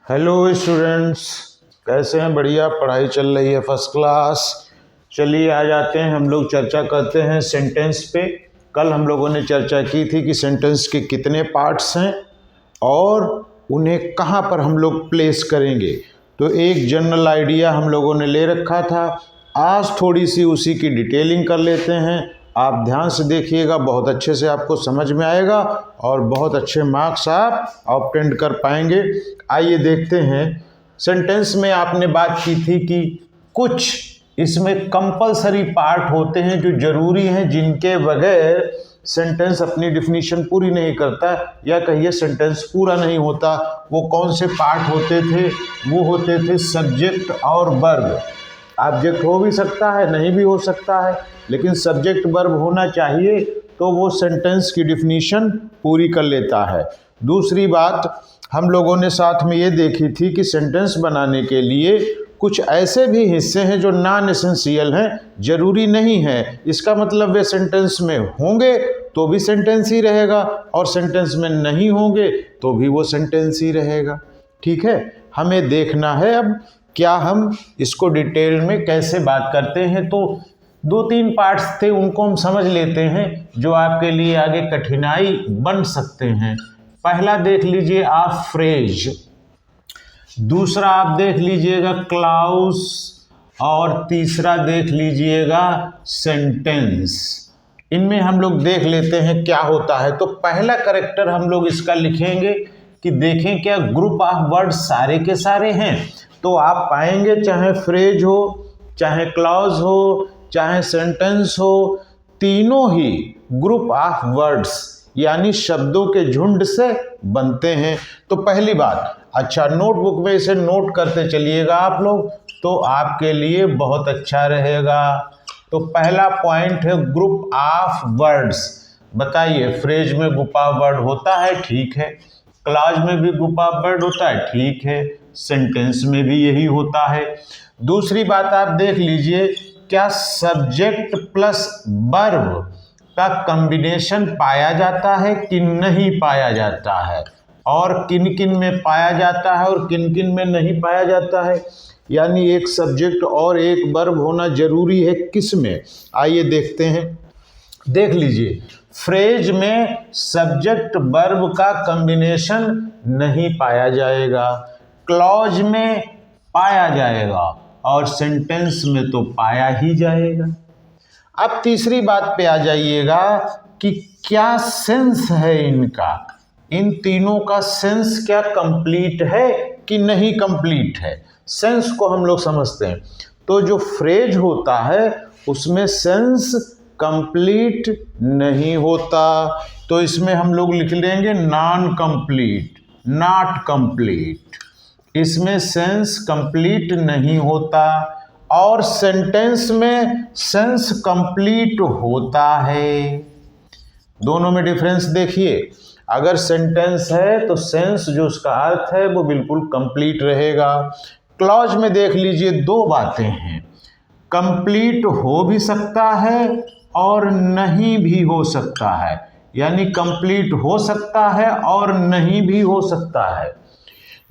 Hello students, कैसे हैं? बढ़िया, पढ़ाई चल रही है फर्स्ट क्लास। चलिए आ जाते हैं, हम लोग चर्चा करते हैं सेंटेंस पे। कल हम लोगों ने चर्चा की थी कि सेंटेंस के कितने पार्ट्स हैं और उन्हें कहाँ पर हम लोग प्लेस करेंगे। तो एक जनरल आइडिया हम लोगों ने ले रखा था। आज थोड़ी सी उसी की डिटेलिंग कर लेते हैं। आप ध्यान से देखिएगा, बहुत अच्छे से आपको समझ में आएगा और बहुत अच्छे मार्क्स आप ऑब्टेन कर पाएंगे। आइए देखते हैं। सेंटेंस में आपने बात की थी कि कुछ इसमें कंपलसरी पार्ट होते हैं जो जरूरी हैं, जिनके बगैर सेंटेंस अपनी डिफिनीशन पूरी नहीं करता या कहिए सेंटेंस पूरा नहीं होता। वो कौन से पार्ट होते थे? वो होते थे सब्जेक्ट और वर्ब। ऑब्जेक्ट हो भी सकता है, नहीं भी हो सकता है, लेकिन सब्जेक्ट वर्ब होना चाहिए तो वो सेंटेंस की डिफिनीशन पूरी कर लेता है। दूसरी बात हम लोगों ने साथ में ये देखी थी कि सेंटेंस बनाने के लिए कुछ ऐसे भी हिस्से हैं जो नॉन एसेंशियल हैं, जरूरी नहीं है। इसका मतलब वे सेंटेंस में होंगे तो भी सेंटेंस ही रहेगा और सेंटेंस में नहीं होंगे तो भी वो सेंटेंस ही रहेगा। ठीक है, हमें देखना है अब क्या हम इसको डिटेल में कैसे बात करते हैं। तो दो तीन पार्ट्स थे, उनको हम समझ लेते हैं जो आपके लिए आगे कठिनाई बन सकते हैं। पहला देख लीजिए आप फ्रेज, दूसरा आप देख लीजिएगा क्लाउज और तीसरा देख लीजिएगा सेंटेंस। इनमें हम लोग देख लेते हैं क्या होता है। तो पहला करेक्टर हम लोग इसका लिखेंगे कि देखें क्या ग्रुप ऑफ वर्ड सारे के सारे हैं। तो आप पाएंगे चाहे फ्रेज हो, चाहे क्लॉज हो, चाहे सेंटेंस हो, तीनों ही ग्रुप ऑफ वर्ड्स यानी शब्दों के झुंड से बनते हैं। तो पहली बात, अच्छा नोटबुक में इसे नोट करते चलिएगा आप लोग, तो आपके लिए बहुत अच्छा रहेगा। तो पहला पॉइंट है ग्रुप ऑफ वर्ड्स। बताइए, फ्रेज में ग्रुप ऑफ वर्ड होता है, ठीक है। क्लॉज में भी ग्रुप ऑफ वर्ड होता है, ठीक है। सेंटेंस में भी यही होता है। दूसरी बात आप देख लीजिए, क्या सब्जेक्ट प्लस वर्ब का कॉम्बिनेशन पाया जाता है कि नहीं पाया जाता है, और किन किन में पाया जाता है और किन किन में नहीं पाया जाता है। यानी एक सब्जेक्ट और एक वर्ब होना जरूरी है, किस में? आइए देखते हैं। देख लीजिए, फ्रेज में सब्जेक्ट वर्ब का कॉम्बिनेशन नहीं पाया जाएगा, क्लॉज में पाया जाएगा और सेंटेंस में तो पाया ही जाएगा। अब तीसरी बात पे आ जाइएगा कि क्या सेंस है इनका, इन तीनों का सेंस क्या कंप्लीट है कि नहीं कंप्लीट है। सेंस को हम लोग समझते हैं। तो जो फ्रेज होता है उसमें सेंस कंप्लीट नहीं होता, तो इसमें हम लोग लिख लेंगे नॉन कंप्लीट, नॉट कंप्लीट। इसमें सेंस कंप्लीट नहीं होता। और सेंटेंस में सेंस कंप्लीट होता है। दोनों में डिफरेंस देखिए, अगर सेंटेंस है तो सेंस जो उसका अर्थ है वो बिल्कुल कंप्लीट रहेगा। क्लॉज में देख लीजिए, दो बातें हैं, कंप्लीट हो भी सकता है और नहीं भी हो सकता है। यानी कंप्लीट हो सकता है और नहीं भी हो सकता है।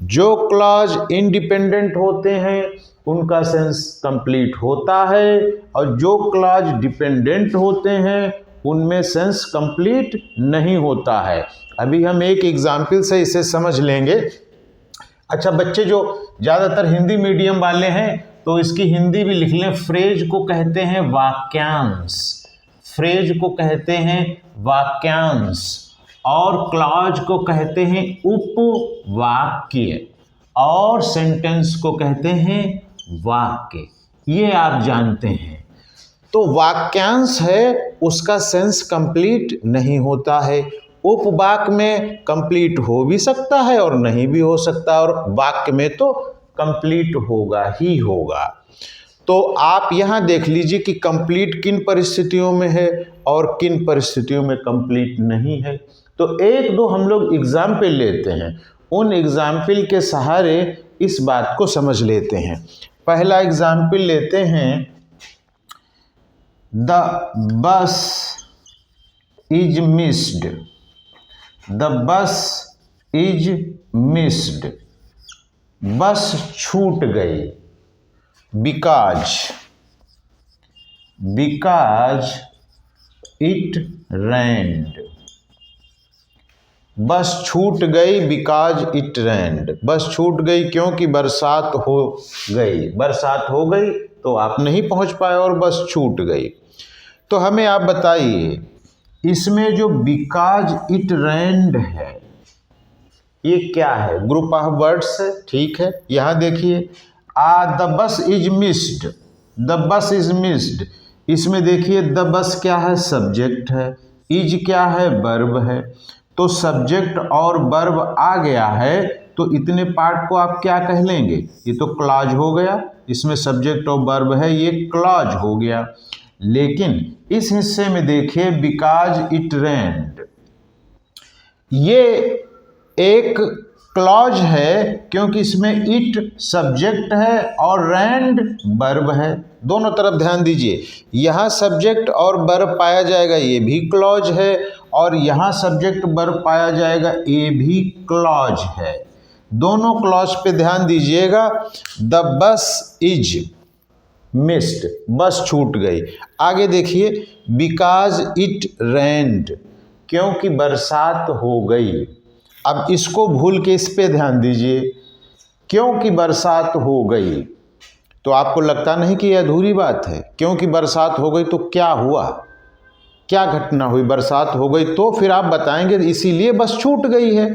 जो क्लॉज इंडिपेंडेंट होते हैं उनका सेंस कंप्लीट होता है, और जो क्लॉज डिपेंडेंट होते हैं उनमें सेंस कंप्लीट नहीं होता है। अभी हम एक एग्जाम्पल से इसे समझ लेंगे। अच्छा, बच्चे जो ज़्यादातर हिंदी मीडियम वाले हैं तो इसकी हिंदी भी लिख लें। फ्रेज को कहते हैं वाक्यांश, फ्रेज को कहते हैं वाक्यांश, और क्लॉज को कहते हैं उपवाक्य, और सेंटेंस को कहते हैं वाक्य। ये आप जानते हैं। तो वाक्यांश है उसका सेंस कंप्लीट नहीं होता है। उपवाक्य में कंप्लीट हो भी सकता है और नहीं भी हो सकता, और वाक्य में तो कंप्लीट होगा ही होगा। तो आप यहाँ देख लीजिए कि कंप्लीट किन परिस्थितियों में है और किन परिस्थितियों में कंप्लीट नहीं है। तो एक दो हम लोग एग्जाम्पल लेते हैं, उन एग्जाम्पल के सहारे इस बात को समझ लेते हैं। पहला एग्जाम्पल लेते हैं, the bus is missed, the bus is missed. बस छूट गई, बिकॉज इट रेन्ड। बस छूट गई बिकॉज इट रेन्ड। बस छूट गई क्योंकि बरसात हो गई। बरसात हो गई तो आप नहीं पहुंच पाए और बस छूट गई। तो हमें आप बताइए, इसमें जो बिकॉज इट रेन्ड है ये क्या है? ग्रुप ऑफ वर्ड्स है, ठीक है। यहाँ देखिए, the bus is missed, the bus is missed. इसमें देखिए द बस क्या है? सब्जेक्ट है। इज क्या है? वर्ब है। तो सब्जेक्ट और वर्ब आ गया है तो इतने पार्ट को आप क्या कह लेंगे? ये तो क्लॉज हो गया। इसमें सब्जेक्ट और वर्ब है, ये क्लॉज हो गया। लेकिन इस हिस्से में देखिए बिकॉज इट रेन्ड, ये एक क्लॉज है क्योंकि इसमें इट सब्जेक्ट है और रेन्ड वर्ब है। दोनों तरफ ध्यान दीजिए, यहाँ सब्जेक्ट और वर्ब पाया जाएगा, ये भी क्लॉज है, और यहाँ सब्जेक्ट वर्ब पाया जाएगा, ये भी क्लॉज है। दोनों क्लॉज पे ध्यान दीजिएगा। द बस इज मिस्ड, बस छूट गई। आगे देखिए, बिकॉज इट रेन्ड, क्योंकि बरसात हो गई। अब इसको भूल के इस पे ध्यान दीजिए, क्योंकि बरसात हो गई। तो आपको लगता नहीं कि यह अधूरी बात है? क्योंकि बरसात हो गई तो क्या हुआ, क्या घटना हुई? बरसात हो गई तो फिर आप बताएंगे इसीलिए बस छूट गई है।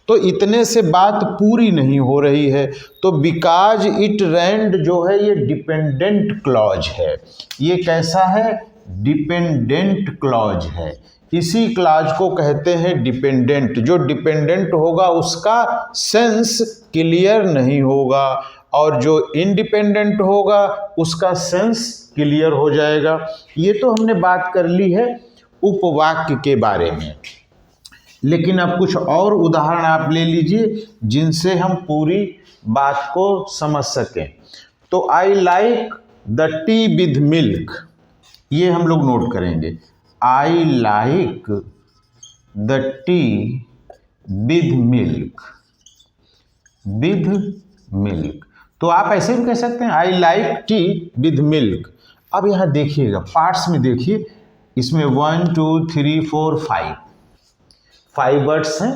तो इतने से बात पूरी नहीं हो रही है। तो बिकॉज इट रेन्ड जो है ये डिपेंडेंट क्लॉज है। ये कैसा है? डिपेंडेंट क्लॉज है। इसी क्लॉज को कहते हैं डिपेंडेंट। जो डिपेंडेंट होगा उसका सेंस क्लियर नहीं होगा और जो इंडिपेंडेंट होगा उसका सेंस क्लियर हो जाएगा। ये तो हमने बात कर ली है उपवाक्य के बारे में, लेकिन अब कुछ और उदाहरण आप ले लीजिए जिनसे हम पूरी बात को समझ सकें। तो I like the T with milk, ये हम लोग नोट करेंगे। I like the T with milk, with milk. तो आप ऐसे भी कह सकते हैं I like T with milk. अब यहाँ देखिएगा, पार्ट्स में देखिए, इसमें 1 2 3 4 5 वर्ड्स हैं।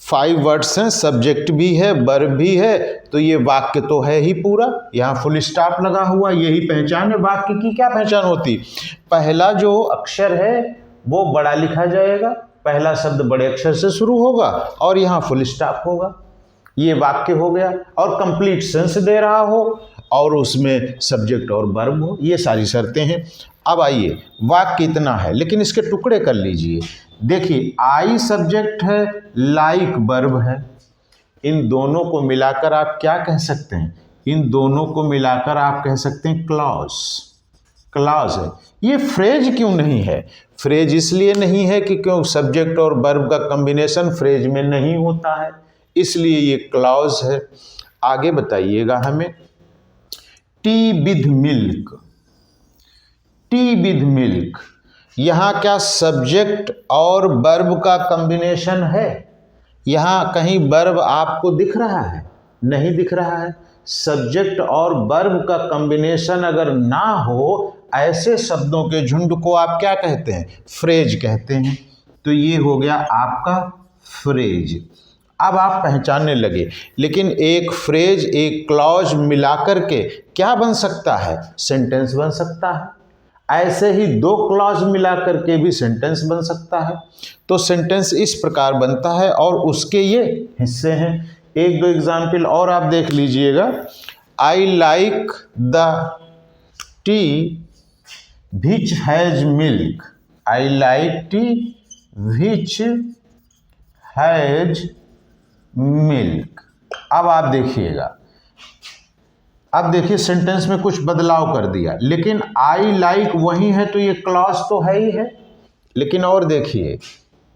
5 वर्ड्स हैं, सब्जेक्ट भी है, वर्ब भी है। तो ये वाक्य तो है ही पूरा। यहाँ फुल स्टॉप लगा हुआ, यही पहचान है। वाक्य की क्या पहचान होती? पहला जो अक्षर है वो बड़ा लिखा जाएगा, पहला शब्द बड़े अक्षर से शुरू होगा और यहाँ फुल स्टॉप होगा। ये वाक्य हो गया। और कंप्लीट सेंस दे रहा हो और उसमें सब्जेक्ट और वर्ब हो, ये सारी शर्तें हैं। अब आइए, वाक्य इतना है लेकिन इसके टुकड़े कर लीजिए। देखिए, आई सब्जेक्ट है, लाइक वर्ब है। इन दोनों को मिलाकर आप क्या कह सकते हैं? इन दोनों को मिलाकर आप कह सकते हैं क्लॉज। क्लॉज है। ये फ्रेज क्यों नहीं है? फ्रेज इसलिए नहीं है कि क्यों सब्जेक्ट और वर्ब का कॉम्बिनेशन फ्रेज में नहीं होता है, इसलिए ये क्लॉज है। आगे बताइएगा हमें, T with milk, T with milk, यहाँ क्या सब्जेक्ट और वर्ब का कॉम्बिनेशन है? यहाँ कहीं वर्ब आपको दिख रहा है? नहीं दिख रहा है। सब्जेक्ट और वर्ब का कॉम्बिनेशन अगर ना हो, ऐसे शब्दों के झुंड को आप क्या कहते हैं? फ्रेज कहते हैं। तो ये हो गया आपका फ्रेज। अब आप पहचानने लगे। लेकिन एक फ्रेज एक क्लॉज मिलाकर के क्या बन सकता है? सेंटेंस बन सकता है। ऐसे ही दो क्लॉज मिलाकर के भी सेंटेंस बन सकता है। तो सेंटेंस इस प्रकार बनता है और उसके ये हिस्से हैं। एक दो एग्जाम्पल और आप देख लीजिएगा। I like the T which has milk, I like T which has milk. अब आप देखिएगा, अब देखिए सेंटेंस में कुछ बदलाव कर दिया, लेकिन आई लाइक वही है तो ये क्लॉज तो है ही है। लेकिन और देखिए,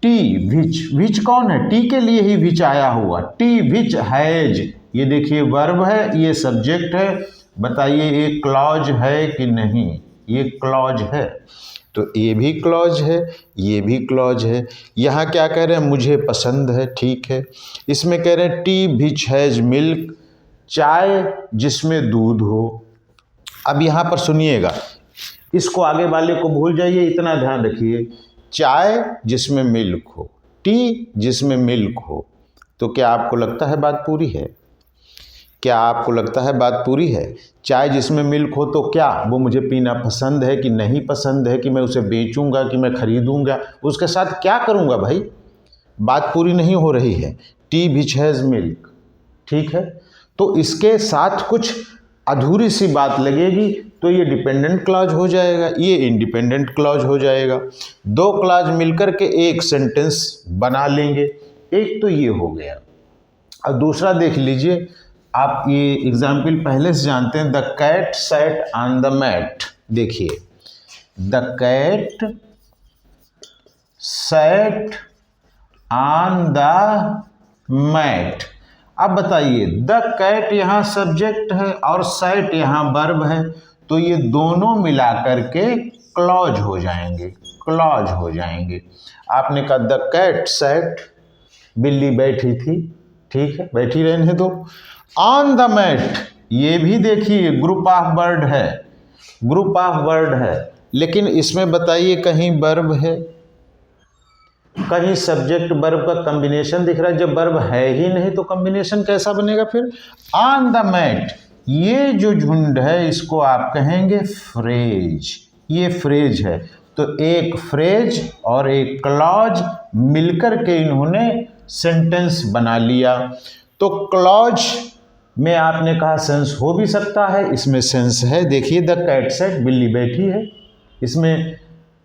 टी विच, विच कौन है? टी के लिए ही विच आया हुआ। टी विच हैज, ये देखिए वर्ब है, ये सब्जेक्ट है। बताइए ये क्लॉज है कि नहीं? ये क्लॉज है। तो ये भी क्लॉज है, ये भी क्लॉज है। यहाँ क्या कह रहे हैं? मुझे पसंद है, ठीक है। इसमें कह रहे हैं टी विच हैज मिल्क चाय जिसमें दूध हो। अब यहाँ पर सुनिएगा, इसको आगे वाले को भूल जाइए, इतना ध्यान रखिए। चाय जिसमें मिल्क हो, टी जिसमें मिल्क हो। तो क्या आपको लगता है बात पूरी है? क्या आपको लगता है बात पूरी है? चाय जिसमें मिल्क हो तो क्या वो मुझे पीना पसंद है कि नहीं पसंद है, कि मैं उसे बेचूंगा कि मैं खरीदूंगा, उसके साथ क्या करूंगा भाई? बात पूरी नहीं हो रही है। टी विच हैज़ मिल्क, ठीक है, तो इसके साथ कुछ अधूरी सी बात लगेगी तो ये डिपेंडेंट क्लॉज हो जाएगा, ये इंडिपेंडेंट क्लॉज हो जाएगा। दो क्लॉज मिलकर के एक सेंटेंस बना लेंगे। एक तो ये हो गया। और दूसरा देख लीजिए, आप ये एग्जाम्पल पहले से जानते हैं। The cat sat on the mat. देखिए, the cat sat on the mat. अब बताइए, द कैट यहाँ सब्जेक्ट है और सैट यहाँ वर्ब है, तो ये दोनों मिलाकर के क्लॉज हो जाएंगे, क्लॉज हो जाएंगे। आपने कहा द कैट सैट, बिल्ली बैठी थी, ठीक है, बैठी रहने दो। ऑन द मैट, ये भी देखिए ग्रुप ऑफ वर्ड है, ग्रुप ऑफ वर्ड है, लेकिन इसमें बताइए कहीं वर्ब है, कहीं सब्जेक्ट वर्ब का कॉम्बिनेशन दिख रहा है। जब वर्ब है ही नहीं तो कॉम्बिनेशन कैसा बनेगा फिर? ऑन द मैट, ये जो झुंड है इसको आप कहेंगे फ्रेज, ये फ्रेज है। तो एक फ्रेज और एक क्लॉज मिलकर के इन्होंने सेंटेंस बना लिया। तो क्लॉज में आपने कहा सेंस हो भी सकता है, इसमें सेंस है। देखिए, द कैट सेट, बिल्ली बैठी है, इसमें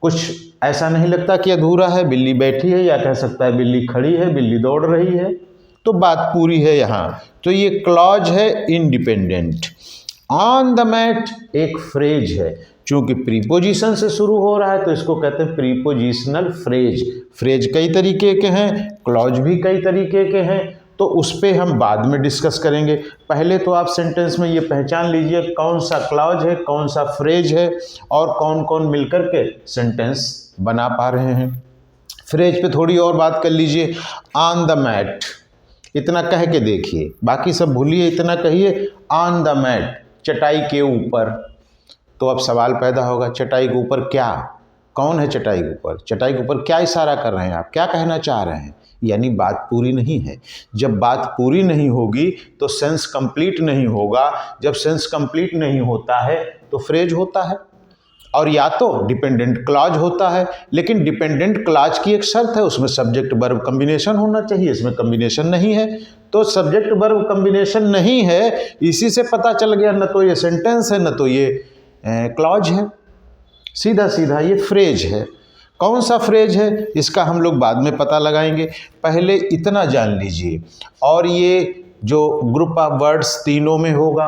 कुछ ऐसा नहीं लगता कि अधूरा है। बिल्ली बैठी है, या कह सकता है बिल्ली खड़ी है, बिल्ली दौड़ रही है, तो बात पूरी है यहाँ। तो ये क्लॉज है इंडिपेंडेंट। ऑन द मैट एक फ्रेज है, चूंकि प्रीपोजिशन से शुरू हो रहा है तो इसको कहते हैं प्रीपोजिशनल फ्रेज। फ्रेज कई तरीके के हैं, क्लॉज भी कई तरीके के हैं, तो उस पर हम बाद में डिस्कस करेंगे। पहले तो आप सेंटेंस में ये पहचान लीजिए कौन सा क्लॉज है, कौन सा फ्रेज है, और कौन कौन मिलकर के सेंटेंस बना पा रहे हैं। फ्रेज पे थोड़ी और बात कर लीजिए। ऑन द मैट, इतना कह के देखिए, बाकी सब भूलिए, इतना कहिए ऑन द मैट, चटाई के ऊपर। तो अब सवाल पैदा होगा, चटाई के ऊपर क्या? कौन है चटाई के ऊपर? चटाई के ऊपर क्या इशारा कर रहे हैं आप, क्या कहना चाह रहे हैं? यानी बात पूरी नहीं है। जब बात पूरी नहीं होगी तो सेंस कंप्लीट नहीं होगा। जब सेंस कंप्लीट नहीं होता है तो फ्रेज होता है, और या तो डिपेंडेंट क्लॉज होता है। लेकिन डिपेंडेंट क्लॉज की एक शर्त है, उसमें सब्जेक्ट वर्ब कॉम्बिनेशन होना चाहिए, इसमें कॉम्बिनेशन नहीं है। तो सब्जेक्ट वर्ब कॉम्बिनेशन नहीं है, इसी से पता चल गया न तो ये सेंटेंस है न तो ये क्लॉज है, सीधा सीधा ये फ्रेज है। कौन सा फ्रेज है इसका हम लोग बाद में पता लगाएंगे, पहले इतना जान लीजिए। और ये जो ग्रुप ऑफ वर्ड्स तीनों में होगा,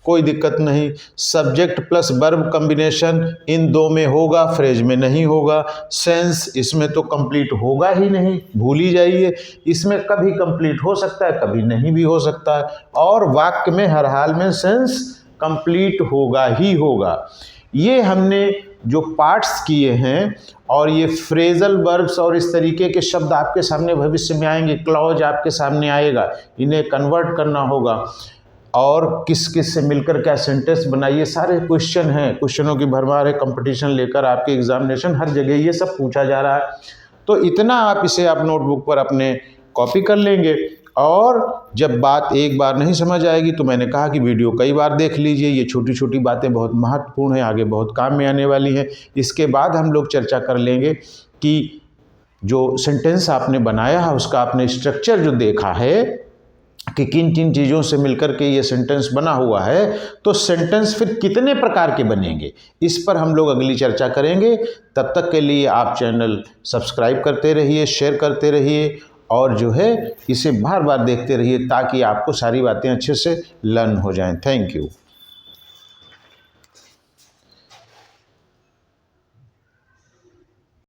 कोई दिक्कत नहीं। सब्जेक्ट प्लस वर्ब कॉम्बिनेशन इन दो में होगा, फ्रेज में नहीं होगा। सेंस इसमें तो कंप्लीट होगा ही नहीं, भूल ही जाइए। इसमें कभी कंप्लीट हो सकता है, कभी नहीं भी हो सकता है, और वाक्य में हर हाल में सेंस कंप्लीट होगा ही होगा। ये हमने जो पार्ट्स किए हैं, और ये फ्रेजल वर्ब्स और इस तरीके के शब्द आपके सामने भविष्य में आएंगे, क्लॉज आपके सामने आएगा, इन्हें कन्वर्ट करना होगा, और किस किस से मिलकर क्या सेंटेंस बनाइए। सारे क्वेश्चन हैं, क्वेश्चनों की भरमार है, कंपटीशन लेकर आपके एग्जामिनेशन हर जगह ये सब पूछा जा रहा है। तो इतना आप इसे आप नोटबुक पर अपने कॉपी कर लेंगे, और जब बात एक बार नहीं समझ आएगी तो मैंने कहा कि वीडियो कई बार देख लीजिए। ये छोटी छोटी बातें बहुत महत्वपूर्ण हैं, आगे बहुत काम में आने वाली हैं। इसके बाद हम लोग चर्चा कर लेंगे कि जो सेंटेंस आपने बनाया है उसका आपने स्ट्रक्चर जो देखा है कि किन किन चीज़ों से मिलकर के ये सेंटेंस बना हुआ है, तो सेंटेंस फिर कितने प्रकार के बनेंगे, इस पर हम लोग अगली चर्चा करेंगे। तब तक के लिए आप चैनल सब्सक्राइब करते रहिए, शेयर करते रहिए, और जो है इसे बार बार देखते रहिए, ताकि आपको सारी बातें अच्छे से लर्न हो जाएं। Thank you.